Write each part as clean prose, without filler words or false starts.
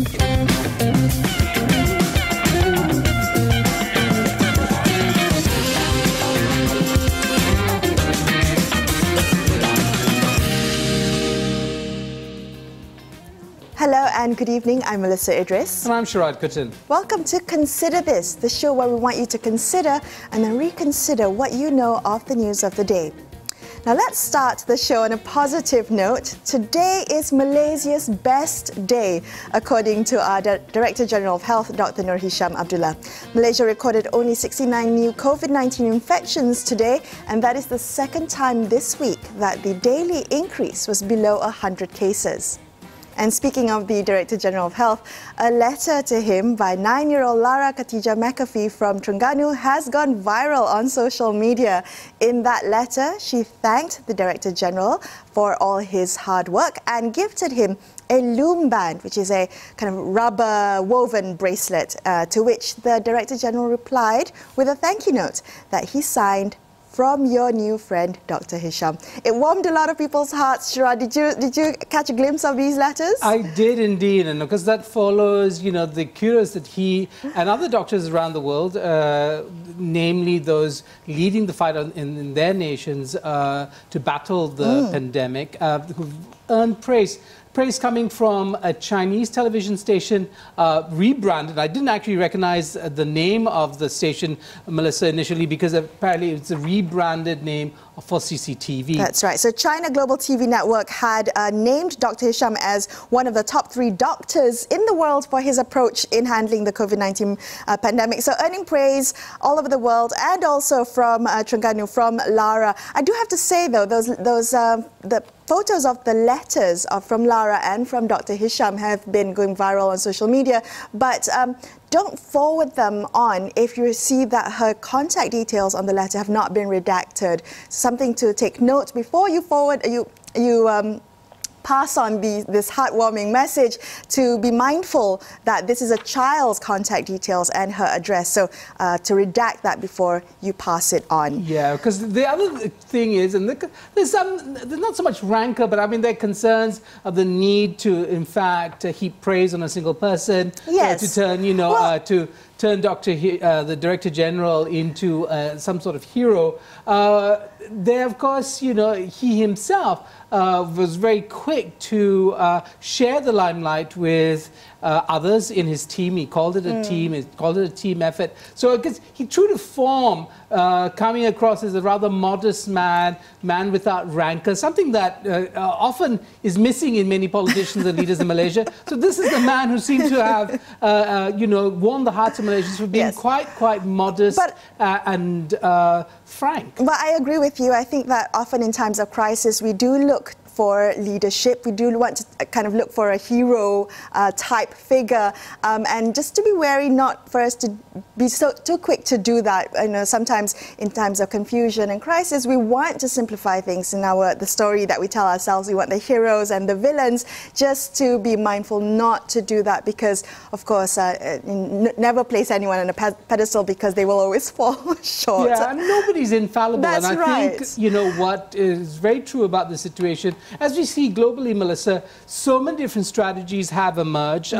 Hello and good evening. I'm Melissa Idris. And I'm Sharad Kuttan. Welcome to Consider This, the show where we want you to consider and then reconsider what you know of the news of the day. Now let's start the show on a positive note. Today is Malaysia's best day, according to our Director General of Health, Dr. Nur Hisham Abdullah. Malaysia recorded only 69 new Covid-19 infections today, and that is the second time this week that the daily increase was below 100 cases. And speaking of the Director General of Health, a letter to him by 9-year-old Lara Khatijah McAfee from Terengganu has gone viral on social media. In that letter, she thanked the Director General for all his hard work and gifted him a loom band, which is a kind of rubber woven bracelet, to which the Director General replied with a thank you note that he signed from your new friend, Dr. Hisham. It warmed a lot of people's hearts. Sharad, did you catch a glimpse of these letters? I did indeed, and because that follows, the cures that he and other doctors around the world, namely those leading the fight in their nations to battle the pandemic, who've earned praise. Praise coming from a Chinese television station rebranded. I didn't actually recognize the name of the station, Melissa, initially, because apparently it's a rebranded name for CCTV. That's right. So China Global TV Network had named Dr. Hisham as one of the top 3 doctors in the world for his approach in handling the COVID-19 pandemic. So earning praise all over the world, and also from Terengganu, from Lara. I do have to say, though, the photos of the letters from Lara and from Dr. Hisham have been going viral on social media, but don't forward them on if you see that her contact details on the letter have not been redacted. Something to take note before you forward, pass on this heartwarming message, to be mindful that this is a child's contact details and her address. So to redact that before you pass it on. Yeah, because the other thing is, and there's not so much rancor, but I mean there are concerns of the need to, in fact, heap praise on a single person. Yes. To turn, to turn the Director General into some sort of hero. There, of course, he himself was very quick to share the limelight with others in his team. He called it a team. He called it a team effort. So I guess he true to form, coming across as a rather modest man without rancor, something that often is missing in many politicians and leaders in Malaysia. So this is the man who seemed to have, won the hearts of Malaysians for being quite modest and frank. But I agree with you. I think that often in times of crisis, we do look for leadership. We do want to kind of look for a hero type figure, and just to be wary not for us to be too quick to do that. Sometimes in times of confusion and crisis, we want to simplify things in the story that we tell ourselves. We want the heroes and the villains, just to be mindful not to do that, because of course never place anyone on a pedestal, because they will always fall short. Yeah, and nobody's infallible. That's and I think what is very true about the situation, as we see globally, Melissa, so many different strategies have emerged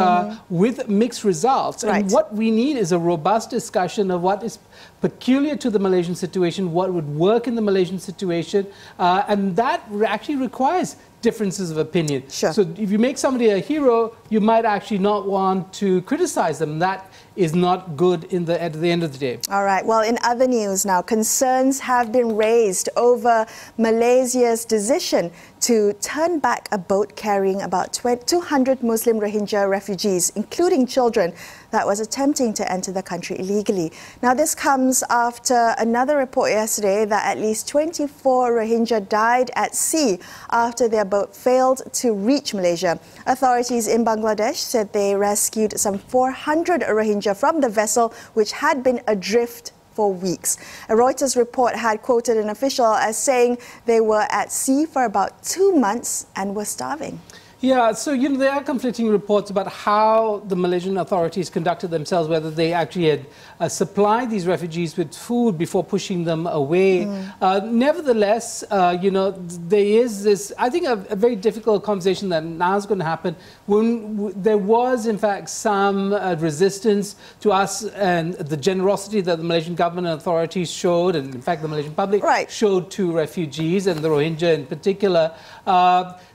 with mixed results. Right. And what we need is a robust discussion of what is peculiar to the Malaysian situation, what would work in the Malaysian situation, and that actually requires differences of opinion. Sure. So if you make somebody a hero, you might actually not want to criticize them. That is not good at the end of the day. All right. Well, in other news now, concerns have been raised over Malaysia's decision to turn back a boat carrying about 200 Muslim Rohingya refugees, including children, that was attempting to enter the country illegally. Now, this comes after another report yesterday that at least 24 Rohingya died at sea after their boat failed to reach Malaysia. Authorities in Bangladesh said they rescued some 400 Rohingya from the vessel, which had been adrift for weeks. A Reuters report had quoted an official as saying they were at sea for about 2 months and were starving. Yeah, so there are conflicting reports about how the Malaysian authorities conducted themselves, whether they actually had supplied these refugees with food before pushing them away. Nevertheless, there is this, I think, a very difficult conversation that now is going to happen. When there was, in fact, some resistance to us and the generosity that the Malaysian government and authorities showed, and in fact the Malaysian public showed to refugees and the Rohingya in particular.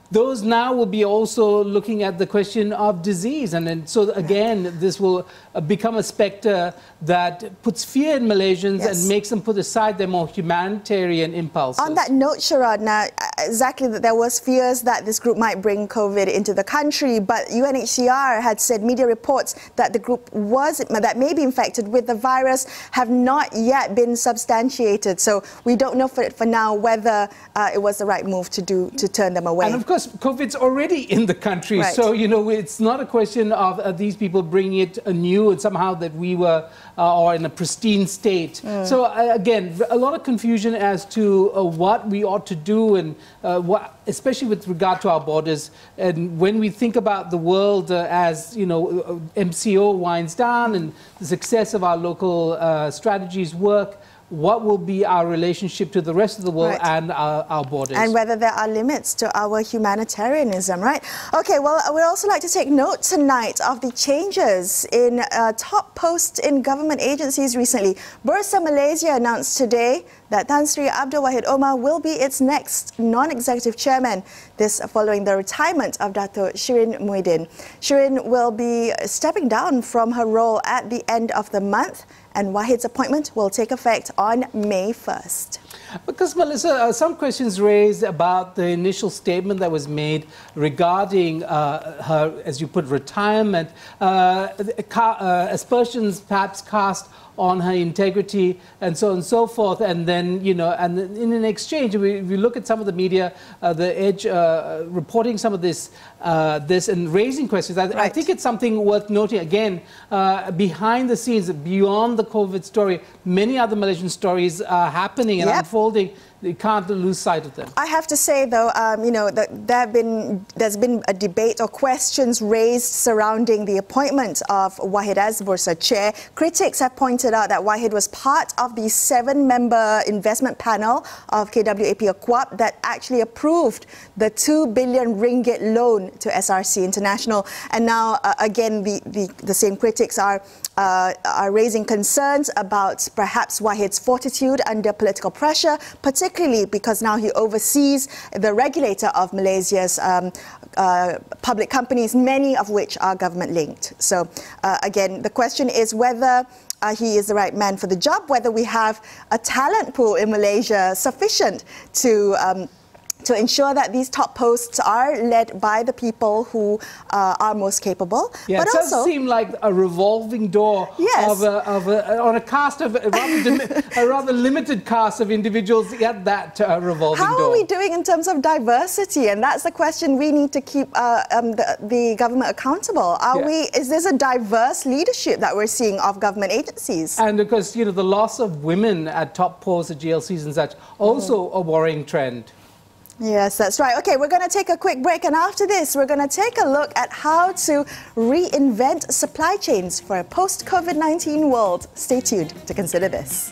Those now will be also looking at the question of disease. And so, again, this will become a spectre that puts fear in Malaysians and makes them put aside their more humanitarian impulses. On that note, Sharad, now, exactly, that there was fears that this group might bring COVID into the country, but UNHCR had said media reports that the group that may be infected with the virus have not yet been substantiated. So we don't know for now whether it was the right move to turn them away. And of course, COVID's already in the country, so it's not a question of these people bringing it anew and somehow that we were or in a pristine state. So again, a lot of confusion as to what we ought to do, and especially with regard to our borders. And when we think about the world as MCO winds down and the success of our local strategies work, what will be our relationship to the rest of the world and our borders? And whether there are limits to our humanitarianism, right? Okay, well, we'd also like to take note tonight of the changes in top posts in government agencies recently. Bursa Malaysia announced today that Tan Sri Abdul Wahid Omar will be its next non-executive chairman. This following the retirement of Dato' Shirin Muhyiddin. Shirin will be stepping down from her role at the end of the month, and Wahid's appointment will take effect on May 1st. Because, Melissa, some questions raised about the initial statement that was made regarding her, as you put, retirement, aspersions perhaps cast on her integrity and so on and so forth. And then, and in an exchange, if we look at some of the media, the Edge reporting some of this and raising questions, I think it's something worth noting. Again, behind the scenes, beyond the COVID story, many other Malaysian stories are happening and unfolding. You can't lose sight of them. I have to say, though, that there's been a debate or questions raised surrounding the appointment of Wahid as Bursa chair. Critics have pointed out that Wahid was part of the 7-member investment panel of KWAP Akuap that actually approved the 2 billion ringgit loan to SRC International. And now, again, the same critics are raising concerns about perhaps Wahid's fortitude under political pressure, particularly because now he oversees the regulator of Malaysia's public companies, many of which are government-linked. So, again, the question is whether he is the right man for the job, whether we have a talent pool in Malaysia sufficient to ensure that these top posts are led by the people who are most capable. Yeah, but it does seem like a revolving door on a cast of a rather limited cast of individuals at that revolving door. How are we doing in terms of diversity? And that's the question we need to keep the government accountable. Is this a diverse leadership that we're seeing of government agencies? And because, the loss of women at top posts at GLCs and such, also a worrying trend. Yes, that's right. Okay, we're going to take a quick break, and after this, we're going to take a look at how to reinvent supply chains for a post-COVID-19 world. Stay tuned to consider this.